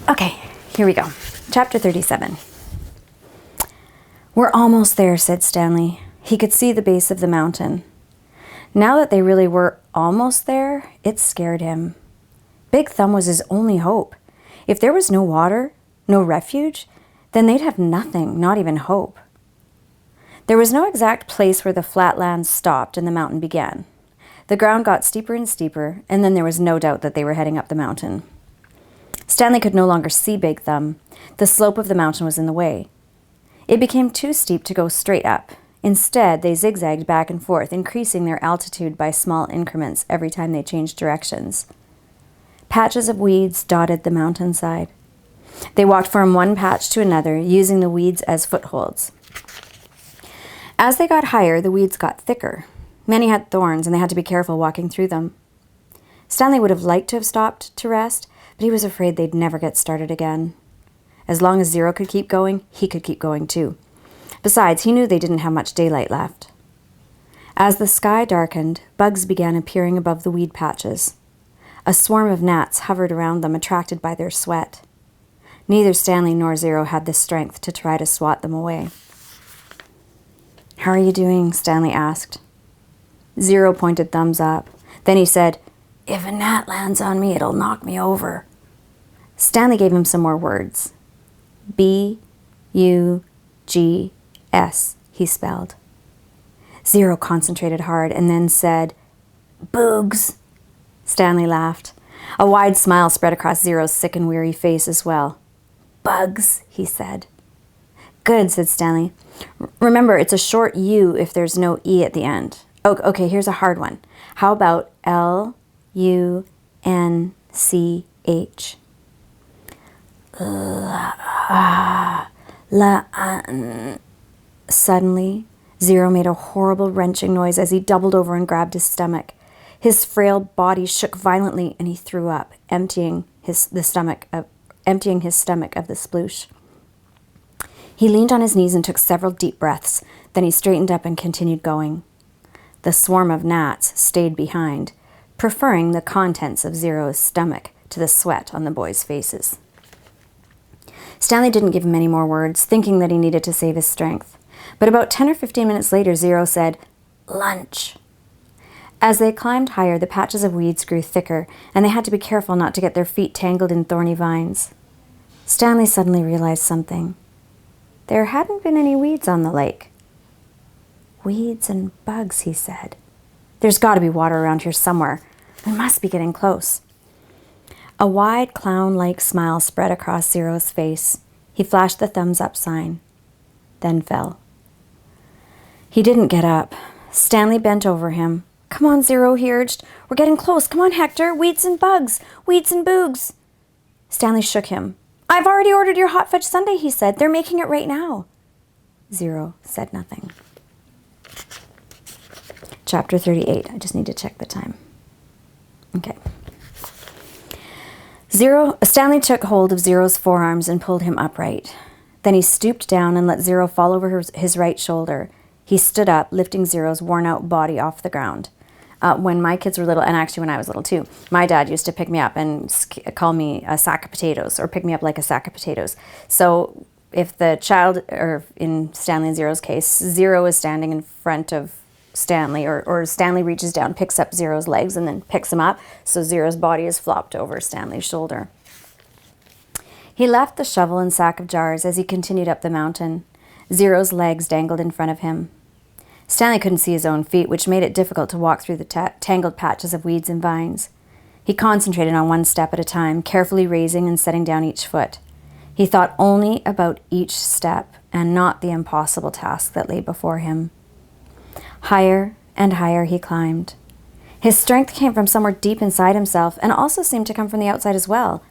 Okay, here we go. Chapter 37. We're almost there, said Stanley. He could see the base of the mountain. Now that they really were almost there, it scared him. Big Thumb was his only hope. If there was no water, no refuge, then they'd have nothing, not even hope. There was no exact place where the flatlands stopped and the mountain began. The ground got steeper and steeper, and then there was no doubt that they were heading up the mountain. Stanley could no longer see Big Thumb. The slope of the mountain was in the way. It became too steep to go straight up. Instead, they zigzagged back and forth, increasing their altitude by small increments every time they changed directions. Patches of weeds dotted the mountainside. They walked from one patch to another, using the weeds as footholds. As they got higher, the weeds got thicker. Many had thorns, and they had to be careful walking through them. Stanley would have liked to have stopped to rest, but he was afraid they'd never get started again. As long as Zero could keep going, he could keep going too. Besides, he knew they didn't have much daylight left. As the sky darkened, bugs began appearing above the weed patches. A swarm of gnats hovered around them, attracted by their sweat. Neither Stanley nor Zero had the strength to try to swat them away. "How are you doing?" Stanley asked. Zero pointed thumbs up. Then he said, "If a gnat lands on me, it'll knock me over." Stanley gave him some more words. B-U-G-S, he spelled. Zero concentrated hard and then said, "Boogs." Stanley laughed. A wide smile spread across Zero's sick and weary face as well. "Bugs," he said. "Good," said Stanley. "Remember, it's a short U if there's no E at the end." Oh, okay, here's a hard one. How about L-U-N-C-H? Suddenly, Zero made a horrible wrenching noise as he doubled over and grabbed his stomach. His frail body shook violently and he threw up, emptying his stomach of the sploosh. He leaned on his knees and took several deep breaths. Then he straightened up and continued going. The swarm of gnats stayed behind, preferring the contents of Zero's stomach to the sweat on the boys' faces. Stanley didn't give him any more words, thinking that he needed to save his strength. But about 10 or 15 minutes later, Zero said, "Lunch." As they climbed higher, the patches of weeds grew thicker, and they had to be careful not to get their feet tangled in thorny vines. Stanley suddenly realized something. There hadn't been any weeds on the lake. "Weeds and bugs," he said. "There's got to be water around here somewhere. We must be getting close." A wide clown-like smile spread across Zero's face. He flashed the thumbs-up sign, then fell. He didn't get up. Stanley bent over him. "Come on, Zero," he urged. "We're getting close. Come on, Hector. Weeds and bugs. Weeds and boogs." Stanley shook him. "I've already ordered your hot fudge sundae," he said. "They're making it right now." Zero said nothing. Chapter 38. I just need to check the time. Okay. Stanley took hold of Zero's forearms and pulled him upright. Then he stooped down and let Zero fall over his right shoulder. He stood up, lifting Zero's worn-out body off the ground. When my kids were little, and actually when I was little too, my dad used to pick me up and call me a sack of potatoes, or pick me up like a sack of potatoes. So if the child, or in Stanley and Zero's case, Zero is standing in front of Stanley, or Stanley reaches down, picks up Zero's legs, and then picks him up, so Zero's body is flopped over Stanley's shoulder. He left the shovel and sack of jars as he continued up the mountain. Zero's legs dangled in front of him. Stanley couldn't see his own feet, which made it difficult to walk through the tangled patches of weeds and vines. He concentrated on one step at a time, carefully raising and setting down each foot. He thought only about each step and not the impossible task that lay before him. Higher and higher he climbed. His strength came from somewhere deep inside himself and also seemed to come from the outside as well.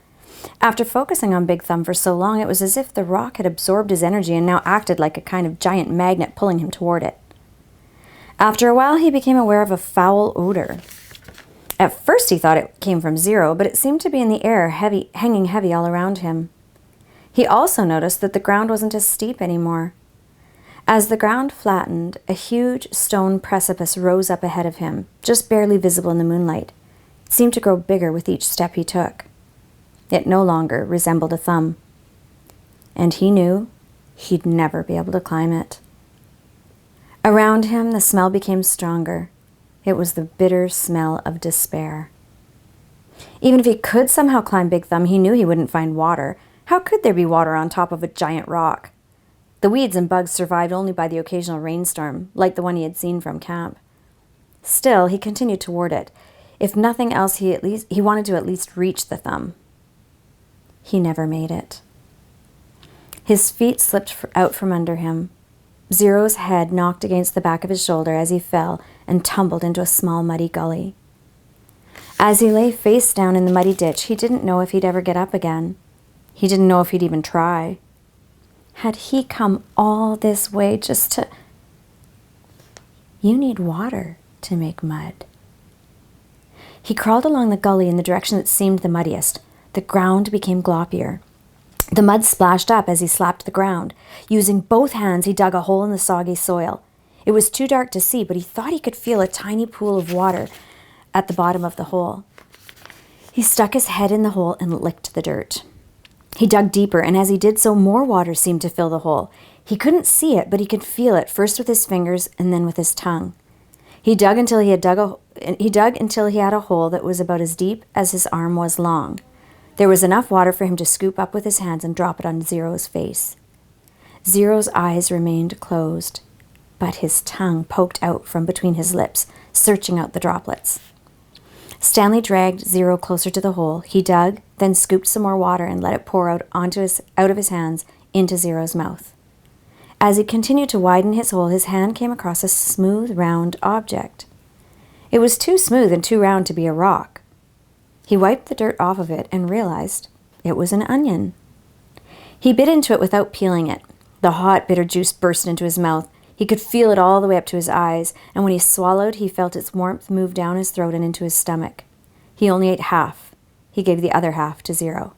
After focusing on Big Thumb for so long, it was as if the rock had absorbed his energy and now acted like a kind of giant magnet pulling him toward it. After a while, he became aware of a foul odor. At first he thought it came from Zero, but it seemed to be in the air, hanging heavy all around him. He also noticed that the ground wasn't as steep anymore. As the ground flattened, a huge stone precipice rose up ahead of him, just barely visible in the moonlight. It seemed to grow bigger with each step he took. It no longer resembled a thumb. And he knew he'd never be able to climb it. Around him, the smell became stronger. It was the bitter smell of despair. Even if he could somehow climb Big Thumb, he knew he wouldn't find water. How could there be water on top of a giant rock? The weeds and bugs survived only by the occasional rainstorm, like the one he had seen from camp. Still, he continued toward it. If nothing else, he wanted to at least reach the thumb. He never made it. His feet slipped out from under him. Zero's head knocked against the back of his shoulder as he fell and tumbled into a small muddy gully. As he lay face down in the muddy ditch, he didn't know if he'd ever get up again. He didn't know if he'd even try. Had he come all this way just to... You need water to make mud. He crawled along the gully in the direction that seemed the muddiest. The ground became gloppier. The mud splashed up as he slapped the ground. Using both hands, he dug a hole in the soggy soil. It was too dark to see, but he thought he could feel a tiny pool of water at the bottom of the hole. He stuck his head in the hole and licked the dirt. He dug deeper, and as he did so, more water seemed to fill the hole. He couldn't see it, but he could feel it, first with his fingers and then with his tongue. He dug until he had a hole that was about as deep as his arm was long. There was enough water for him to scoop up with his hands and drop it on Zero's face. Zero's eyes remained closed, but his tongue poked out from between his lips, searching out the droplets. Stanley dragged Zero closer to the hole. He dug, then scooped some more water and let it pour out of his hands into Zero's mouth. As he continued to widen his hole, his hand came across a smooth, round object. It was too smooth and too round to be a rock. He wiped the dirt off of it and realized it was an onion. He bit into it without peeling it. The hot, bitter juice burst into his mouth. He could feel it all the way up to his eyes, and when he swallowed, he felt its warmth move down his throat and into his stomach. He only ate half. He gave the other half to Zero.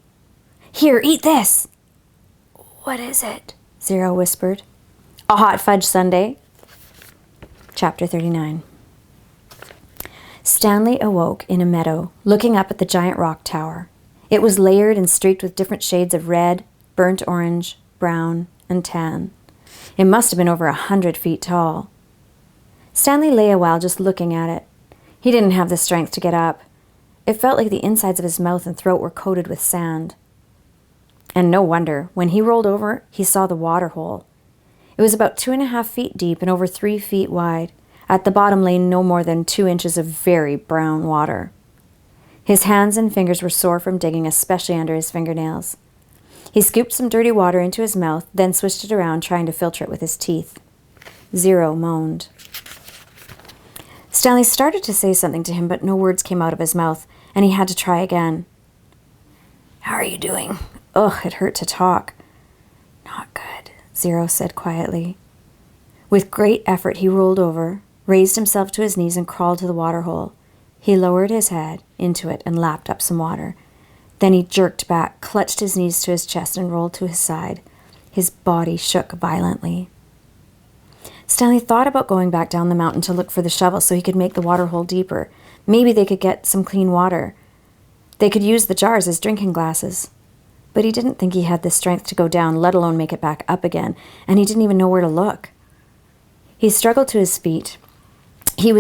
"Here, eat this!" "What is it?" Zero whispered. "A hot fudge sundae." Chapter 39. Stanley awoke in a meadow, looking up at the giant rock tower. It was layered and streaked with different shades of red, burnt orange, brown, and tan. It must have been over 100 feet tall. Stanley lay a while just looking at it. He didn't have the strength to get up. It felt like the insides of his mouth and throat were coated with sand. And no wonder, when he rolled over, he saw the water hole. It was about 2.5 feet deep and over 3 feet wide. At the bottom lay no more than 2 inches of very brown water. His hands and fingers were sore from digging, especially under his fingernails. He scooped some dirty water into his mouth, then swished it around, trying to filter it with his teeth. Zero moaned. Stanley started to say something to him, but no words came out of his mouth, and he had to try again. "How are you doing?" Ugh, it hurt to talk. "Not good," Zero said quietly. With great effort, he rolled over, raised himself to his knees, and crawled to the water hole. He lowered his head into it and lapped up some water. Then he jerked back, clutched his knees to his chest, and rolled to his side. His body shook violently. Stanley thought about going back down the mountain to look for the shovel so he could make the water hole deeper. Maybe they could get some clean water. They could use the jars as drinking glasses. But he didn't think he had the strength to go down, let alone make it back up again, and he didn't even know where to look. He struggled to his feet. He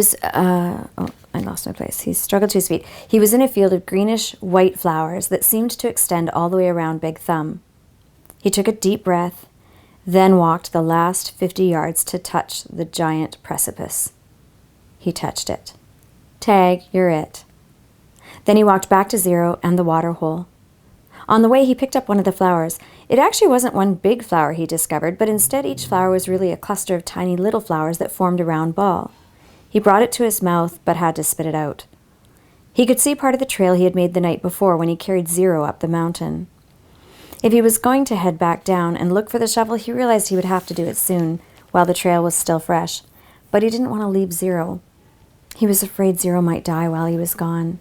struggled to his feet. He was in a field of greenish-white flowers that seemed to extend all the way around Big Thumb. He took a deep breath, then walked the last 50 yards to touch the giant precipice. He touched it. "Tag, you're it." Then he walked back to Zero and the water hole. On the way, he picked up one of the flowers. It actually wasn't one big flower, he discovered, but instead each flower was really a cluster of tiny little flowers that formed a round ball. He brought it to his mouth, but had to spit it out. He could see part of the trail he had made the night before when he carried Zero up the mountain. If he was going to head back down and look for the shovel, he realized he would have to do it soon, while the trail was still fresh. But he didn't want to leave Zero. He was afraid Zero might die while he was gone.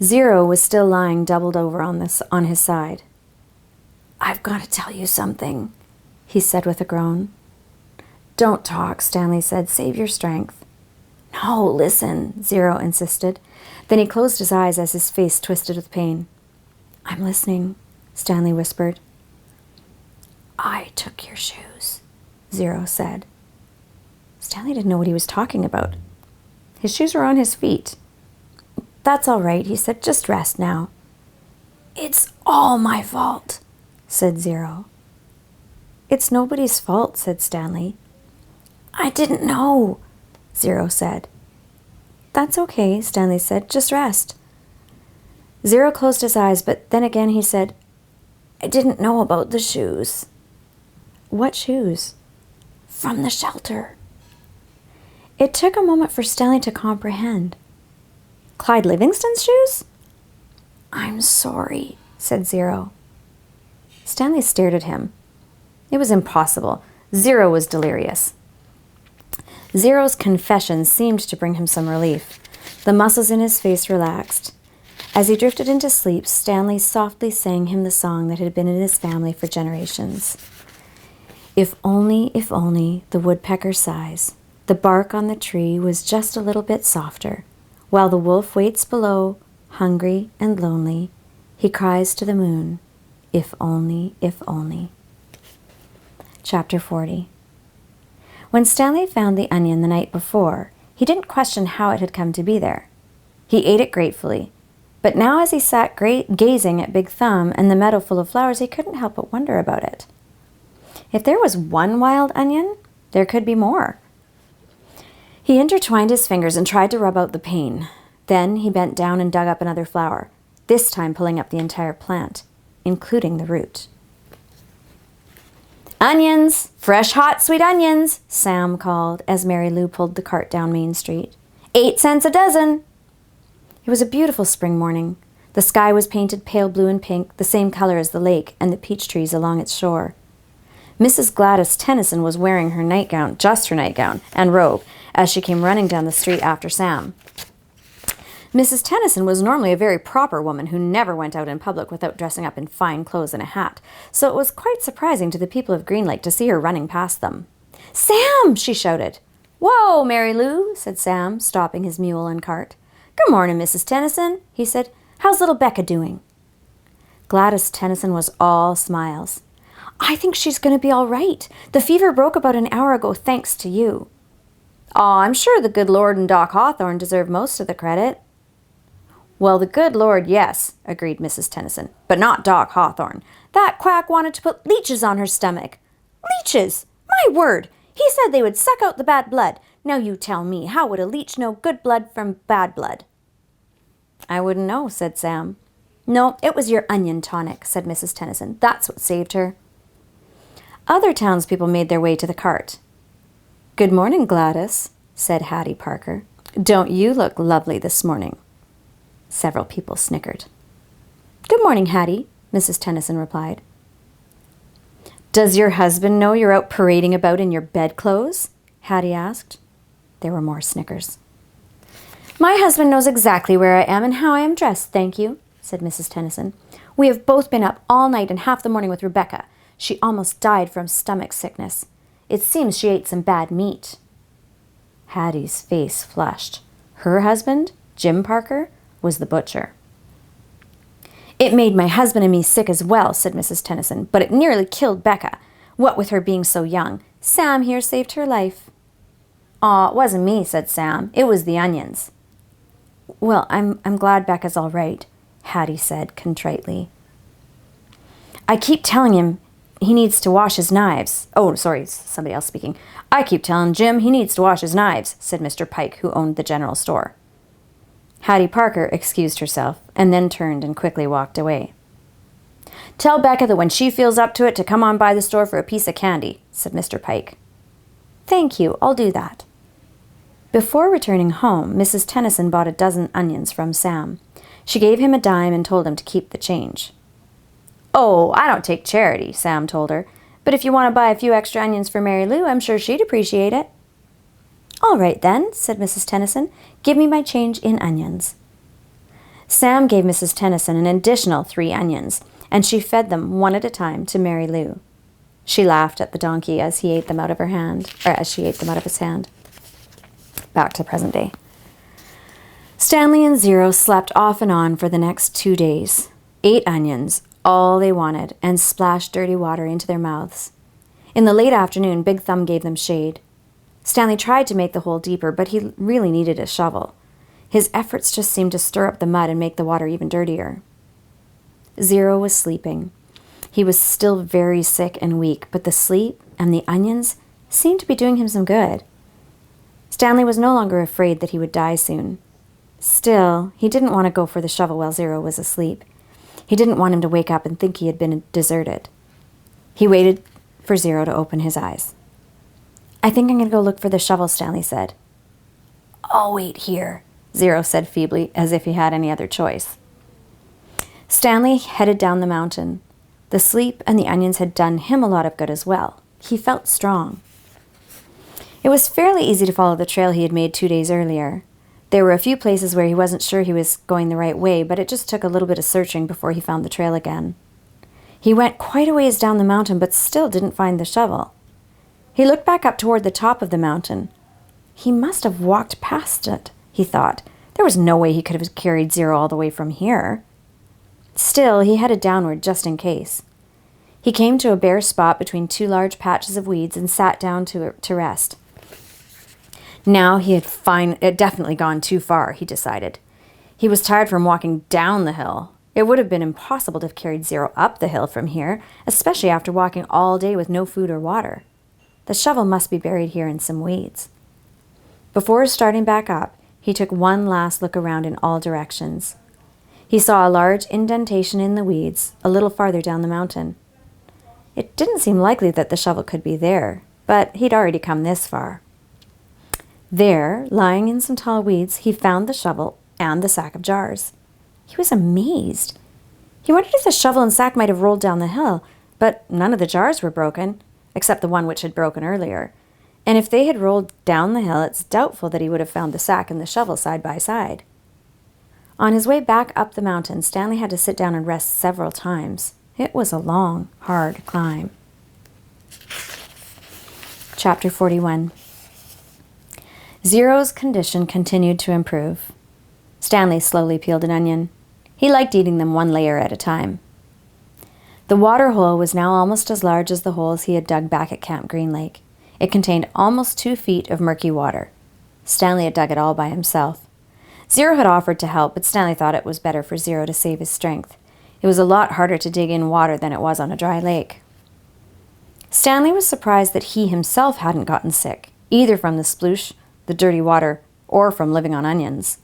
Zero was still lying doubled over on his side. "I've got to tell you something," he said with a groan. "Don't talk," Stanley said. "Save your strength." "No, listen," Zero insisted. Then he closed his eyes as his face twisted with pain. I'm listening, Stanley whispered. I took your shoes, Zero said. Stanley didn't know what he was talking about. His shoes were on his feet. That's all right, he said. Just rest now. It's all my fault, said Zero. It's nobody's fault, said Stanley. I didn't know, Zero said. That's okay, Stanley said. Just rest. Zero closed his eyes, but then again he said, I didn't know about the shoes. What shoes? From the shelter. It took a moment for Stanley to comprehend. Clyde Livingston's shoes? I'm sorry, said Zero. Stanley stared at him. It was impossible. Zero was delirious. Zero's confession seemed to bring him some relief. The muscles in his face relaxed. As he drifted into sleep, Stanley softly sang him the song that had been in his family for generations. If only, the woodpecker sighs, the bark on the tree was just a little bit softer, while the wolf waits below, hungry and lonely, he cries to the moon, if only, if only. Chapter 40. When Stanley found the onion the night before, he didn't question how it had come to be there. He ate it gratefully, but now as he sat gazing at Big Thumb and the meadow full of flowers, he couldn't help but wonder about it. If there was one wild onion, there could be more. He intertwined his fingers and tried to rub out the pain. Then he bent down and dug up another flower, this time pulling up the entire plant, including the root. Onions! Fresh, hot, sweet onions! Sam called as Mary Lou pulled the cart down Main Street. 8 cents a dozen! It was a beautiful spring morning. The sky was painted pale blue and pink, the same color as the lake and the peach trees along its shore. Mrs. Gladys Tennyson was wearing her nightgown, just her nightgown, and robe, as she came running down the street after Sam. Mrs. Tennyson was normally a very proper woman who never went out in public without dressing up in fine clothes and a hat, so it was quite surprising to the people of Green Lake to see her running past them. Sam! She shouted. Whoa, Mary Lou, said Sam, stopping his mule and cart. Good morning, Mrs. Tennyson, he said. How's little Becca doing? Gladys Tennyson was all smiles. I think she's going to be all right. The fever broke about an hour ago thanks to you. Aw, I'm sure the good Lord and Doc Hawthorne deserve most of the credit. Well, the good Lord, yes, agreed Mrs. Tennyson, but not Doc Hawthorne. That quack wanted to put leeches on her stomach. Leeches! My word! He said they would suck out the bad blood. Now you tell me, how would a leech know good blood from bad blood? I wouldn't know, said Sam. No, it was your onion tonic, said Mrs. Tennyson. That's what saved her. Other townspeople made their way to the cart. Good morning, Gladys, said Hattie Parker. Don't you look lovely this morning? Several people snickered. Good morning, Hattie, Mrs. Tennyson replied. Does your husband know you're out parading about in your bedclothes? Hattie asked. There were more snickers. My husband knows exactly where I am and how I am dressed, thank you, said Mrs. Tennyson. We have both been up all night and half the morning with Rebecca. She almost died from stomach sickness. It seems she ate some bad meat. Hattie's face flushed. Her husband, Jim Parker, was the butcher. It made my husband and me sick as well, said Mrs. Tennyson, but it nearly killed Becca. What with her being so young, Sam here saved her life. Aw, it wasn't me, said Sam. It was the onions. Well, I'm glad Becca's all right, Hattie said contritely. I keep telling him he needs to wash his knives. Oh, sorry, somebody else speaking. I keep telling Jim he needs to wash his knives, said Mr. Pike, who owned the general store. Hattie Parker excused herself and then turned and quickly walked away. Tell Becca that when she feels up to it to come on by the store for a piece of candy, said Mr. Pike. Thank you, I'll do that. Before returning home, Mrs. Tennyson bought a dozen onions from Sam. She gave him a dime and told him to keep the change. Oh, I don't take charity, Sam told her. But if you want to buy a few extra onions for Mary Lou, I'm sure she'd appreciate it. All right then, said Mrs. Tennyson. Give me my change in onions. Sam gave Mrs. Tennyson an additional 3 onions, and she fed them one at a time to Mary Lou. She laughed at the donkey as he ate them out of her hand, or as she ate them out of his hand. Back to present day. Stanley and Zero slept off and on for the next 2 days. ate onions, all they wanted, and splashed dirty water into their mouths. In the late afternoon, Big Thumb gave them shade. Stanley tried to make the hole deeper, but he really needed a shovel. His efforts just seemed to stir up the mud and make the water even dirtier. Zero was sleeping. He was still very sick and weak, but the sleep and the onions seemed to be doing him some good. Stanley was no longer afraid that he would die soon. Still, he didn't want to go for the shovel while Zero was asleep. He didn't want him to wake up and think he had been deserted. He waited for Zero to open his eyes. "I think I'm going to go look for the shovel," Stanley said. "I'll wait here," Zero said feebly, as if he had any other choice. Stanley headed down the mountain. The sleep and the onions had done him a lot of good as well. He felt strong. It was fairly easy to follow the trail he had made 2 days earlier. There were a few places where he wasn't sure he was going the right way, but it just took a little bit of searching before he found the trail again. He went quite a ways down the mountain, but still didn't find the shovel. He looked back up toward the top of the mountain. He must have walked past it, he thought. There was no way he could have carried Zero all the way from here. Still, he headed downward just in case. He came to a bare spot between 2 large patches of weeds and sat down to rest. Now he had definitely gone too far, he decided. He was tired from walking down the hill. It would have been impossible to have carried Zero up the hill from here, especially after walking all day with no food or water. The shovel must be buried here in some weeds. Before starting back up, he took one last look around in all directions. He saw a large indentation in the weeds a little farther down the mountain. It didn't seem likely that the shovel could be there, but he'd already come this far. There, lying in some tall weeds, he found the shovel and the sack of jars. He was amazed. He wondered if the shovel and sack might have rolled down the hill, but none of the jars were broken, except the one which had broken earlier. And if they had rolled down the hill, it's doubtful that he would have found the sack and the shovel side by side. On his way back up the mountain, Stanley had to sit down and rest several times. It was a long, hard climb. Chapter 41. Zero's condition continued to improve. Stanley slowly peeled an onion. He liked eating them one layer at a time. The water hole was now almost as large as the holes he had dug back at Camp Green Lake. It contained almost 2 feet of murky water. Stanley had dug it all by himself. Zero had offered to help, but Stanley thought it was better for Zero to save his strength. It was a lot harder to dig in water than it was on a dry lake. Stanley was surprised that he himself hadn't gotten sick, either from the sploosh, the dirty water, or from living on onions.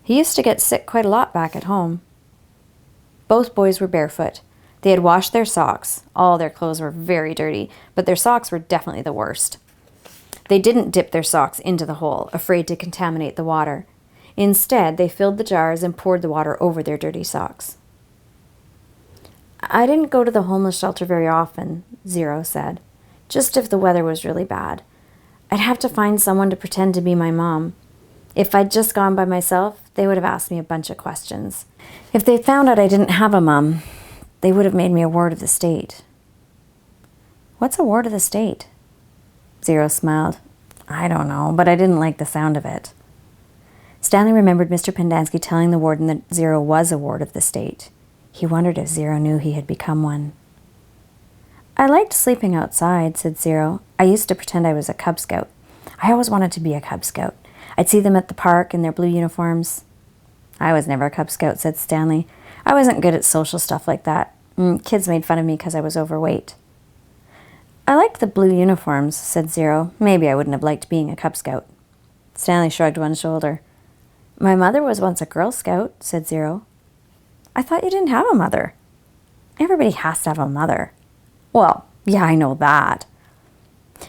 He used to get sick quite a lot back at home. Both boys were barefoot. They had washed their socks. All their clothes were very dirty, but their socks were definitely the worst. They didn't dip their socks into the hole, afraid to contaminate the water. Instead, they filled the jars and poured the water over their dirty socks. "I didn't go to the homeless shelter very often," Zero said. "Just if the weather was really bad. I'd have to find someone to pretend to be my mom. If I'd just gone by myself, they would have asked me a bunch of questions. If they found out I didn't have a mom, they would have made me a ward of the state." "What's a ward of the state?" Zero smiled. "I don't know, but I didn't like the sound of it." Stanley remembered Mr. Pendanski telling the warden that Zero was a ward of the state. He wondered if Zero knew he had become one. "I liked sleeping outside," said Zero. "I used to pretend I was a Cub Scout. I always wanted to be a Cub Scout. I'd see them at the park in their blue uniforms." "I was never a Cub Scout," said Stanley. "I wasn't good at social stuff like that. Kids made fun of me because I was overweight." "I liked the blue uniforms," said Zero. "Maybe I wouldn't have liked being a Cub Scout." Stanley shrugged one shoulder. "My mother was once a Girl Scout," said Zero. "I thought you didn't have a mother." "Everybody has to have a mother." "Well, yeah, I know that."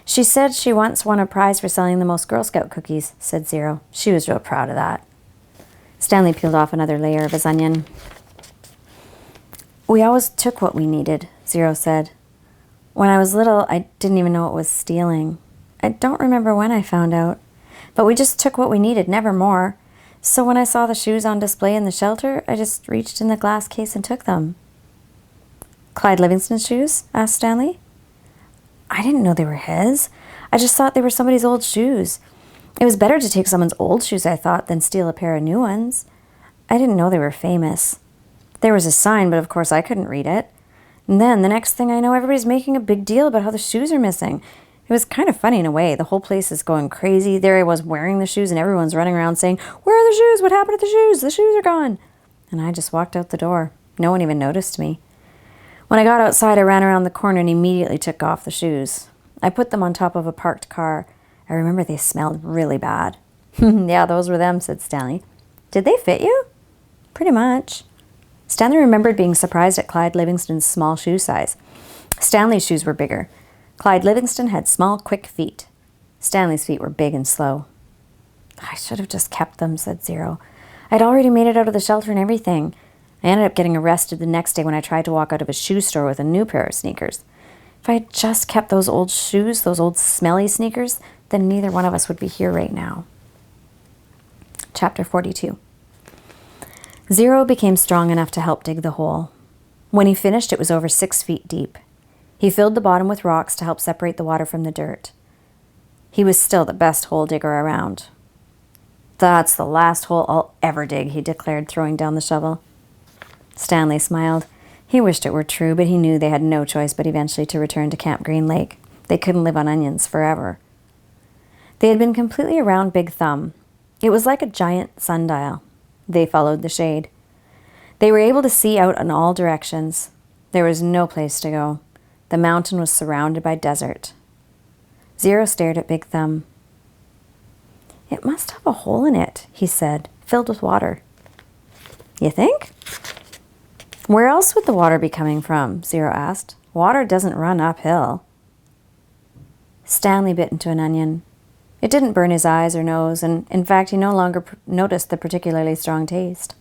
"She said she once won a prize for selling the most Girl Scout cookies," said Zero. "She was real proud of that." Stanley peeled off another layer of his onion. "We always took what we needed," Zero said. "When I was little, I didn't even know it was stealing. I don't remember when I found out. But we just took what we needed, never more. So when I saw the shoes on display in the shelter, I just reached in the glass case and took them." "Clyde Livingston's shoes?" asked Stanley. "I didn't know they were his. I just thought they were somebody's old shoes. It was better to take someone's old shoes, I thought, than steal a pair of new ones. I didn't know they were famous." There was a sign, but of course I couldn't read it. And then the next thing I know, everybody's making a big deal about how the shoes are missing. It was kind of funny in a way. The whole place is going crazy. There I was wearing the shoes and everyone's running around saying, "Where are the shoes? What happened to the shoes? The shoes are gone." And I just walked out the door. No one even noticed me. When I got outside, I ran around the corner and immediately took off the shoes. I put them on top of a parked car. I remember they smelled really bad. "Yeah, those were them," said Stanley. "Did they fit you?" "Pretty much." Stanley remembered being surprised at Clyde Livingston's small shoe size. Stanley's shoes were bigger. Clyde Livingston had small, quick feet. Stanley's feet were big and slow. "I should have just kept them," said Zero. "I'd already made it out of the shelter and everything." I ended up getting arrested the next day when I tried to walk out of a shoe store with a new pair of sneakers. If I had just kept those old shoes, those old smelly sneakers, then neither one of us would be here right now. Chapter 42. Zero became strong enough to help dig the hole. When he finished, it was over 6 feet deep. He filled the bottom with rocks to help separate the water from the dirt. He was still the best hole digger around. "That's the last hole I'll ever dig," he declared, throwing down the shovel. Stanley smiled. He wished it were true, but he knew they had no choice but eventually to return to Camp Green Lake. They couldn't live on onions forever. They had been completely around Big Thumb. It was like a giant sundial. They followed the shade. They were able to see out in all directions. There was no place to go. The mountain was surrounded by desert. Zero stared at Big Thumb. "It must have a hole in it," he said, "filled with water." "You think?" "Where else would the water be coming from?" Zero asked. "Water doesn't run uphill." Stanley bit into an onion. It didn't burn his eyes or nose, and in fact he no longer noticed the particularly strong taste.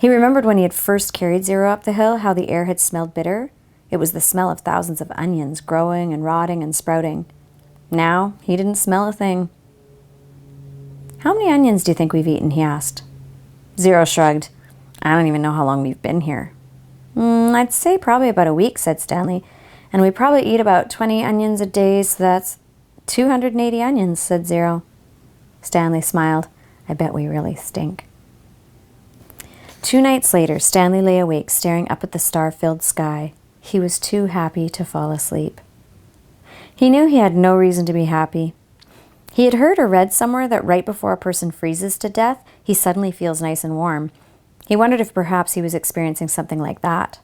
He remembered when he had first carried Zero up the hill how the air had smelled bitter. It was the smell of thousands of onions growing and rotting and sprouting. Now he didn't smell a thing. "How many onions do you think we've eaten?" he asked. Zero shrugged. "I don't even know how long we've been here." "I'd say probably about a week," said Stanley. "And we probably eat about 20 onions a day, so that's 280 onions," said Zero. Stanley smiled. "I bet we really stink." 2 nights later, Stanley lay awake, staring up at the star-filled sky. He was too happy to fall asleep. He knew he had no reason to be happy. He had heard or read somewhere that right before a person freezes to death, he suddenly feels nice and warm. He wondered if perhaps he was experiencing something like that.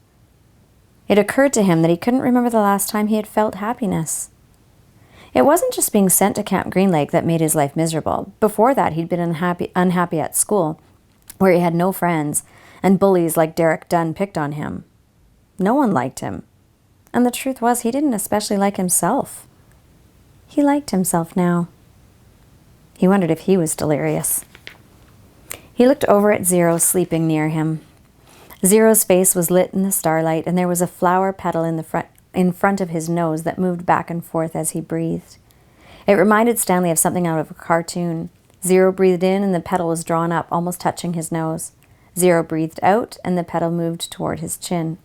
It occurred to him that he couldn't remember the last time he had felt happiness. It wasn't just being sent to Camp Green Lake that made his life miserable. Before that, he'd been unhappy at school, where he had no friends, and bullies like Derek Dunn picked on him. No one liked him. And the truth was, he didn't especially like himself. He liked himself now. He wondered if he was delirious. He looked over at Zero sleeping near him. Zero's face was lit in the starlight, and there was a flower petal in front of his nose that moved back and forth as he breathed. It reminded Stanley of something out of a cartoon. Zero breathed in, and the petal was drawn up, almost touching his nose. Zero breathed out, and the petal moved toward his chin.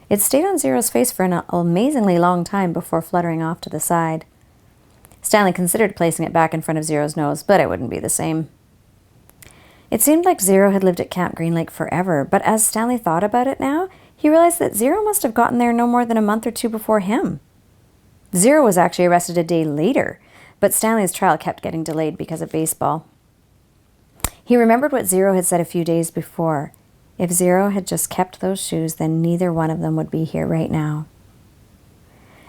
It stayed on Zero's face for an amazingly long time before fluttering off to the side. Stanley considered placing it back in front of Zero's nose, but it wouldn't be the same. It seemed like Zero had lived at Camp Green Lake forever, but as Stanley thought about it now, he realized that Zero must have gotten there no more than a month or 2 before him. Zero was actually arrested a day later, but Stanley's trial kept getting delayed because of baseball. He remembered what Zero had said a few days before. If Zero had just kept those shoes, then neither one of them would be here right now.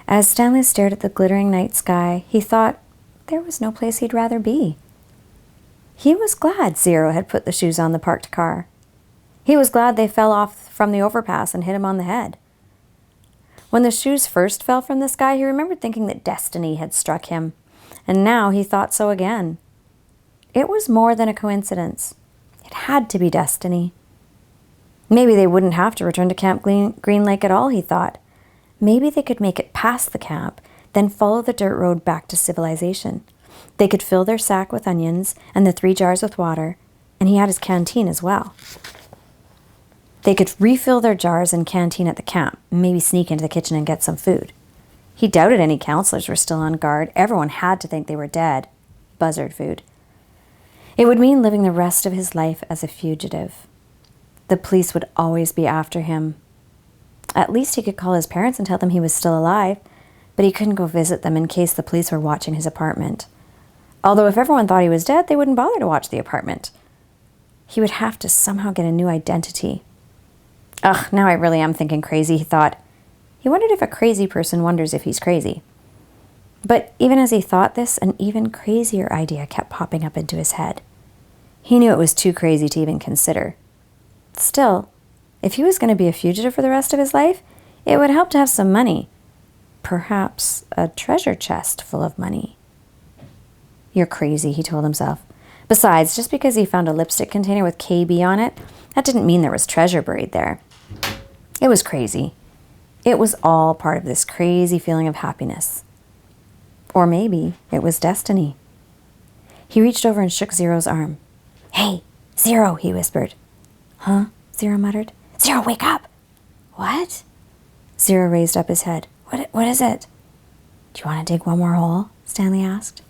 As Stanley stared at the glittering night sky, he thought there was no place he'd rather be. He was glad Zero had put the shoes on the parked car. He was glad they fell off from the overpass and hit him on the head. When the shoes first fell from the sky, he remembered thinking that destiny had struck him, and now he thought so again. It was more than a coincidence. It had to be destiny. Maybe they wouldn't have to return to Camp Green Lake at all, he thought. Maybe they could make it past the camp, then follow the dirt road back to civilization. They could fill their sack with onions and the 3 jars with water, and he had his canteen as well. They could refill their jars and canteen at the camp, and maybe sneak into the kitchen and get some food. He doubted any counselors were still on guard. Everyone had to think they were dead. Buzzard food. It would mean living the rest of his life as a fugitive. The police would always be after him. At least he could call his parents and tell them he was still alive, but he couldn't go visit them in case the police were watching his apartment. Although if everyone thought he was dead, they wouldn't bother to watch the apartment. He would have to somehow get a new identity. Ugh, now I really am thinking crazy, he thought. He wondered if a crazy person wonders if he's crazy. But even as he thought this, an even crazier idea kept popping up into his head. He knew it was too crazy to even consider. Still, if he was going to be a fugitive for the rest of his life, it would help to have some money. Perhaps a treasure chest full of money. You're crazy, he told himself. Besides, just because he found a lipstick container with KB on it, that didn't mean there was treasure buried there. It was crazy. It was all part of this crazy feeling of happiness. Or maybe it was destiny. He reached over and shook Zero's arm. "Hey, Zero," he whispered. "Huh?" Zero muttered. "Zero, wake up!" "What?" Zero raised up his head. What is it?" "Do you want to dig one more hole?" Stanley asked.